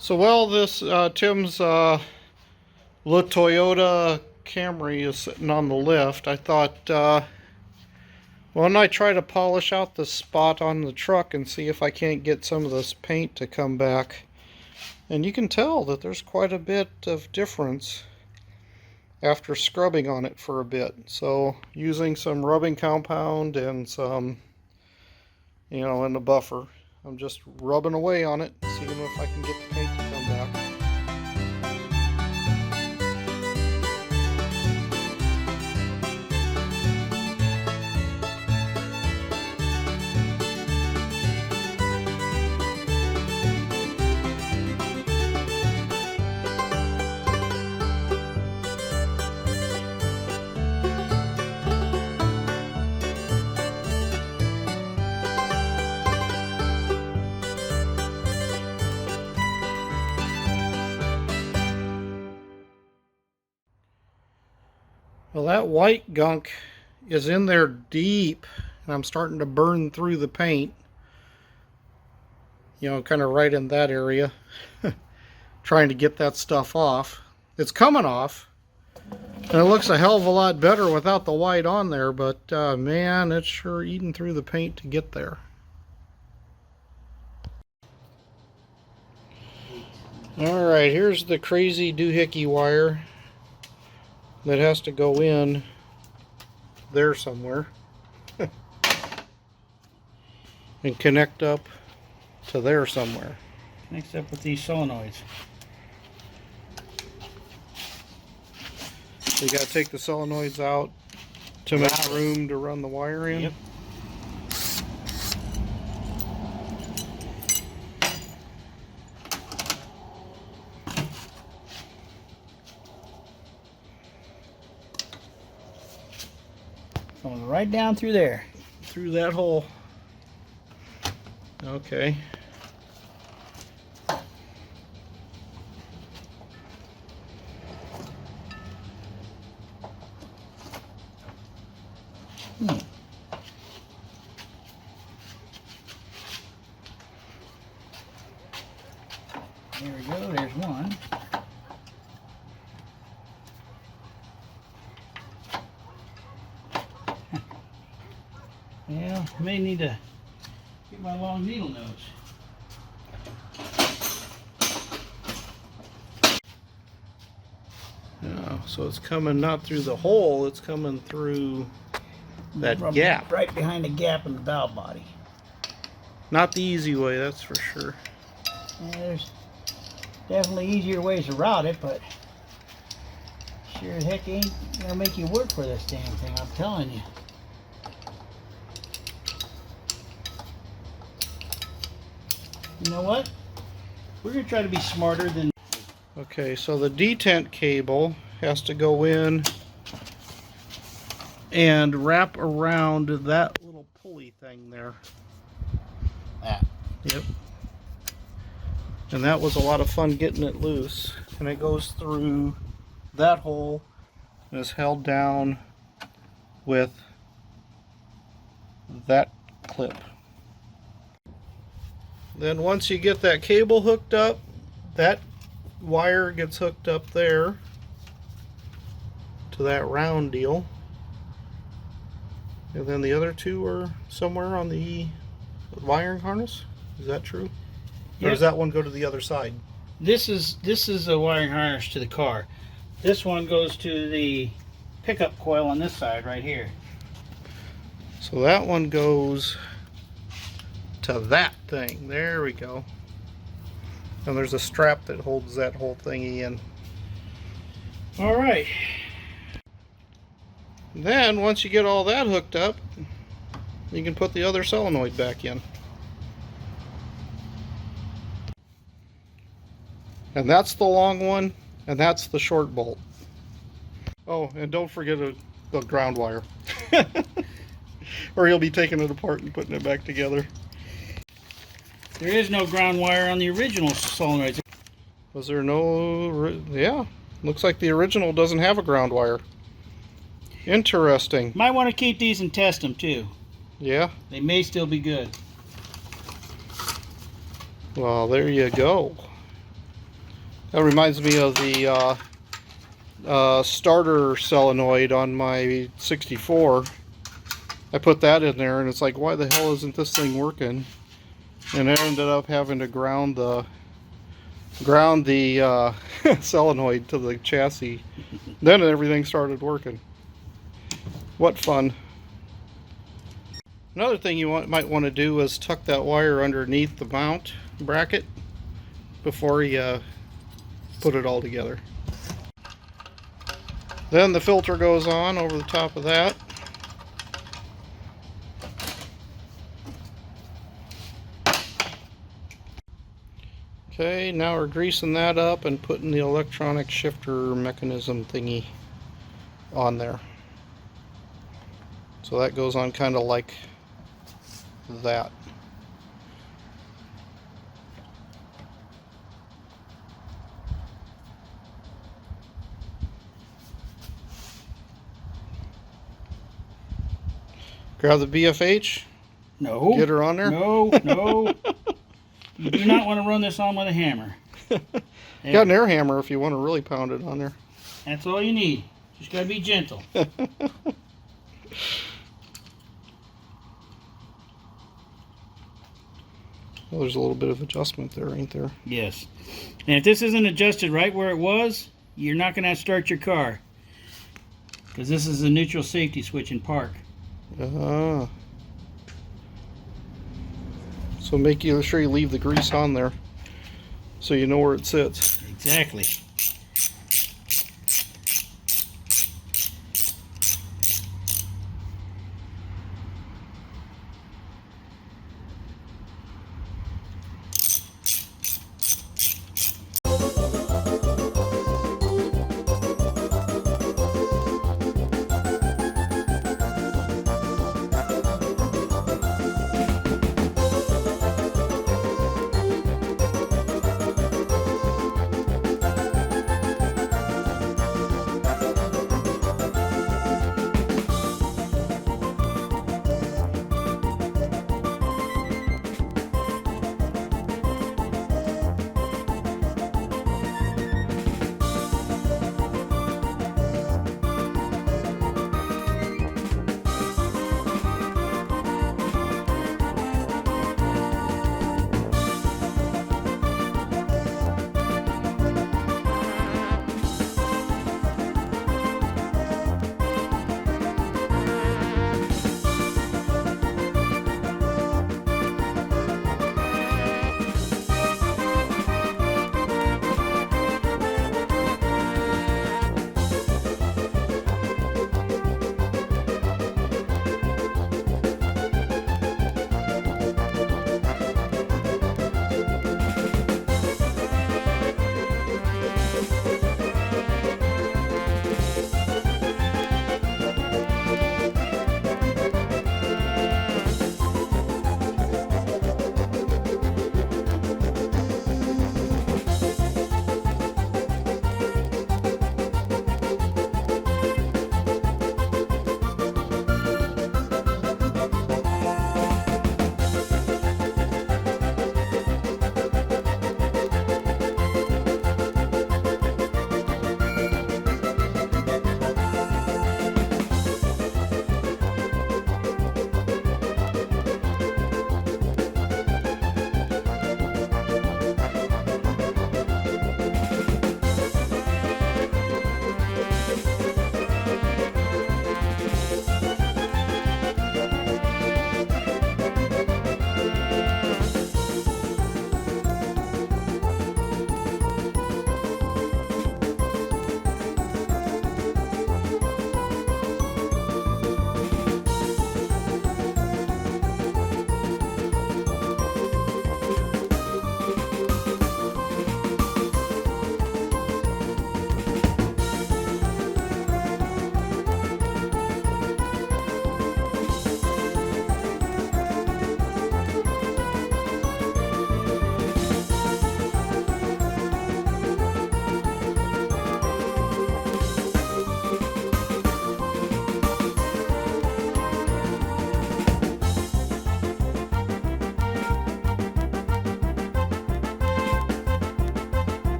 So this Tim's Toyota Camry is sitting on the lift. I thought, why don't I try to polish out the spot on the truck and see if I can't get some of this paint to come back. And you can tell that there's quite a bit of difference after scrubbing on it for a bit. So using some rubbing compound and some, in the buffer, I'm just rubbing away on it, seeing if I can get the paint to come back. Well, that white gunk is in there deep, and I'm starting to burn through the paint. Kind of right in that area. Trying to get that stuff off. It's coming off, and it looks a hell of a lot better without the white on there, but man, it's sure eating through the paint to get there. Alright, here's the crazy doohickey wire that has to go in there somewhere and connect up to there somewhere. Connects up with these solenoids. So you got to take the solenoids out to make room to run the wire in. Yep. Going right down through there. Through that hole. Okay. There we go, there's one. Yeah, may need to get my long needle nose. Yeah, so it's coming not through the hole, it's coming through that gap. Right behind the gap in the valve body. Not the easy way, that's for sure. Yeah, there's definitely easier ways to route it, but sure as heck ain't gonna make you work for this damn thing, I'm telling you. You know what? We're going to try to be smarter than... Okay, so the detent cable has to go in and wrap around that little pulley thing there. That. Yep. And that was a lot of fun getting it loose. And it goes through that hole and is held down with that clip. Then once you get that cable hooked up, that wire gets hooked up there to that round deal. And then the other two are somewhere on the wiring harness. Is that true? Yep. Or does that one go to the other side? This is a wiring harness to the car. This one goes to the pickup coil on this side right here. So that one goes to that thing. There we go. And there's a strap that holds that whole thingy in. Alright. Then once you get all that hooked up, you can put the other solenoid back in. And that's the long one, and that's the short bolt. Oh, and don't forget the ground wire. Or you'll be taking it apart and putting it back together. There is no ground wire on the original solenoids. Was there no... Yeah, looks like the original doesn't have a ground wire. Interesting. Might want to keep these and test them too. Yeah? They may still be good. Well, there you go. That reminds me of the starter solenoid on my 64. I put that in there and it's like, why the hell isn't this thing working? And I ended up having to ground the solenoid to the chassis. Then everything started working. What fun. Another thing you might want to do is tuck that wire underneath the mount bracket before you put it all together. Then the filter goes on over the top of that. Okay, now we're greasing that up and putting the electronic shifter mechanism thingy on there. So that goes on kind of like that. Grab the BFH. No. Get her on there. No, no. You do not want to run this on with a hammer. You got an air hammer if you want to really pound it on there. That's all you need. Just got to be gentle. Well, there's a little bit of adjustment there, ain't there? Yes. And if this isn't adjusted right where it was, you're not going to have to start your car. Because this is a neutral safety switch in park. So make sure you leave the grease on there so you know where it sits. Exactly.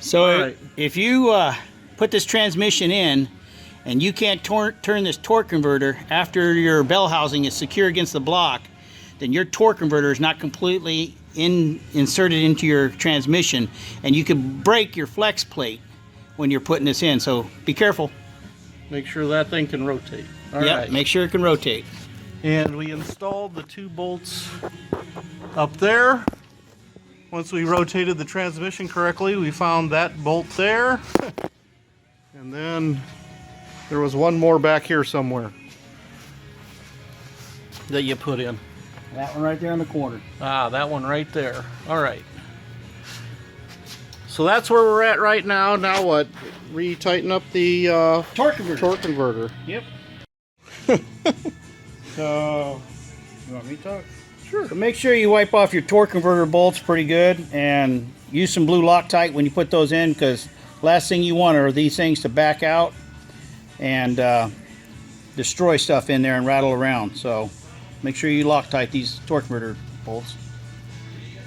So All right. if you put this transmission in and you can't turn this torque converter after your bell housing is secure against the block, then your torque converter is not completely inserted into your transmission, and you can break your flex plate when you're putting this in. So be careful. Make sure that thing can rotate. All right. Make sure it can rotate. And we installed the 2 bolts up there. Once we rotated the transmission correctly, we found that bolt there. And then there was one more back here somewhere that you put in. That one right there in the corner. Ah, that one right there. All right. So that's where we're at right now. Now what? Retighten up the Torque converter. torque converter. Yep. So, you want me to talk? Sure. So make sure you wipe off your torque converter bolts pretty good, and use some blue Loctite when you put those in, because last thing you want are these things to back out and destroy stuff in there and rattle around. So make sure you Loctite these torque converter bolts.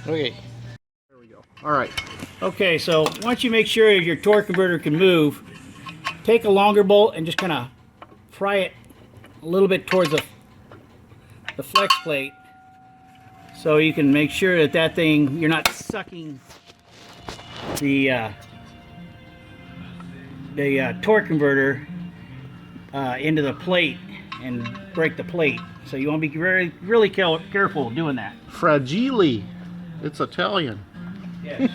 Okay. There we go. All right. Okay, so once you make sure your torque converter can move, take a longer bolt and just kind of pry it a little bit towards the flex plate, so you can make sure that that thing, you're not sucking the torque converter into the plate and break the plate. So you want to be really careful doing that. Fragile. It's Italian. Yes.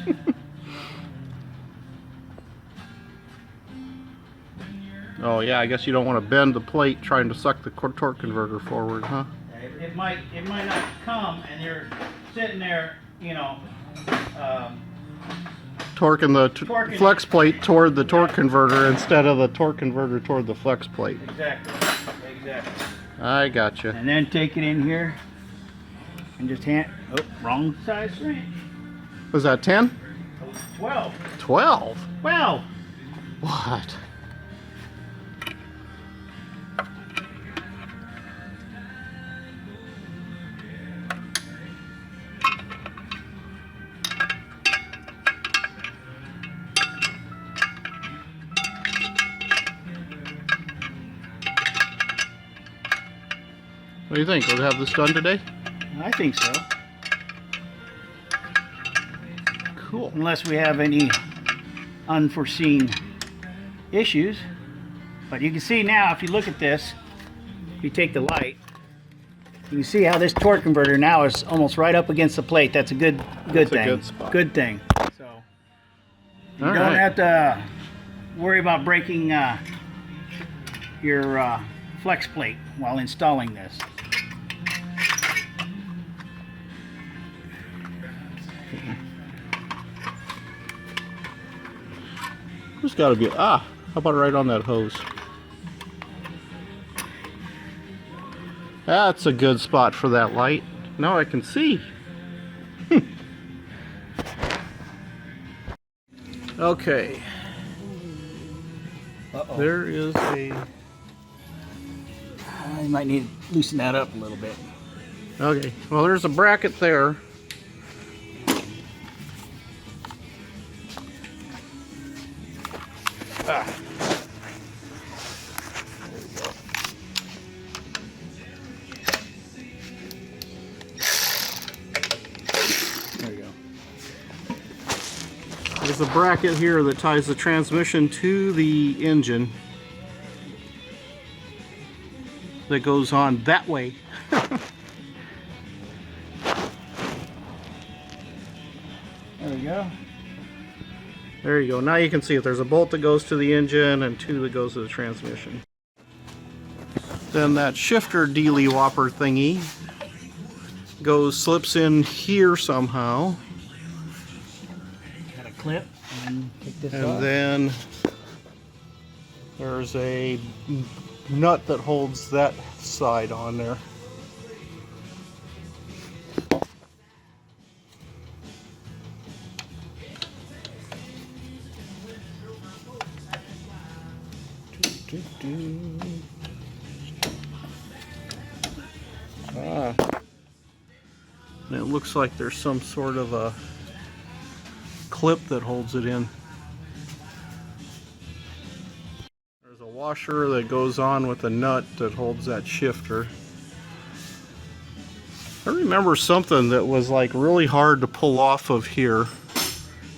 Oh yeah, I guess you don't want to bend the plate trying to suck the torque converter forward, huh? It might not come, and you're sitting there, you know, Torquing the Torquing flex plate toward the torque converter instead of the torque converter toward the flex plate. exactly. I gotcha. And then take it in here and just wrong size wrench. Was that 10? 12. 12? 12. What? What do you think? We'll have this done today? I think so. Cool. Unless we have any unforeseen issues. But you can see now, if you look at this, if you take the light, you can see how this torque converter now is almost right up against the plate. That's a good That's thing. a good spot. Good thing. So you All don't right. have to worry about breaking your flex plate while installing this. There's got to be. How about right on that hose? That's a good spot for that light. Now I can see. Okay. Uh-oh. There is a. You might need to loosen that up a little bit. Okay. Well, there's a bracket there. There you go. There's a bracket here that ties the transmission to the engine that goes on that way. There we go. There you go. Now you can see it. There's a bolt that goes to the engine and 2 that goes to the transmission. Then that shifter dealy whopper thingy slips in here somehow. Got a clip and take this And off. then there's a nut that holds that side on there. And it looks like there's some sort of a clip that holds it in. washer that goes on with the nut that holds that shifter. I remember something that was like really hard to pull off of here.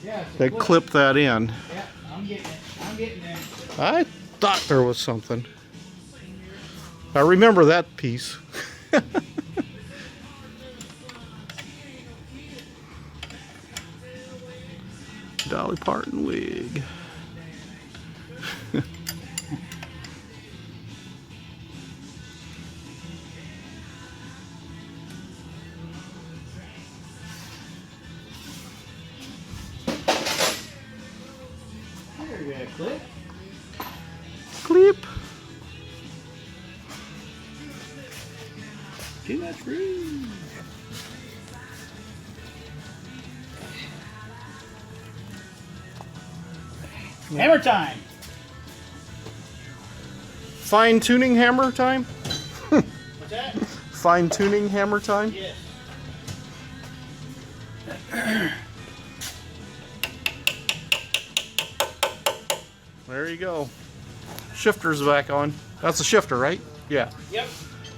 Yeah, That clipped that in. Yeah, I'm getting it. I'm getting it. I thought there was something. I remember that piece. Dolly Parton wig. There you go, clip. Clip. Too much room. Hammer time. Fine tuning hammer time? What's that? Fine tuning hammer time? Yes. There you go. Shifter's back on. That's a shifter, right? Yeah. Yep.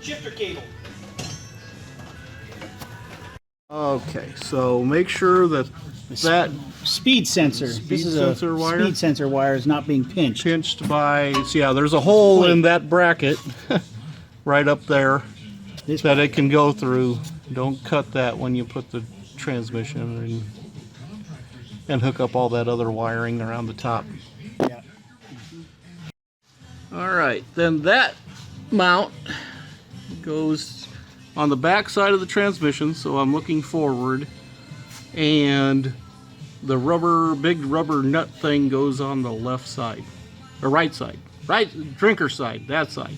Shifter cable. Okay, so make sure that that Speed sensor. Speed This is sensor a wire? speed sensor wire is not being pinched. pinched by, so yeah, there's a hole in that bracket right up there This that it can go through. Don't cut that when you put the transmission and hook up all that other wiring around the top. Yeah. All right, then that mount goes on the back side of the transmission, so I'm looking forward, and the big rubber nut thing goes on the left side, or right side, right drinker side, that side.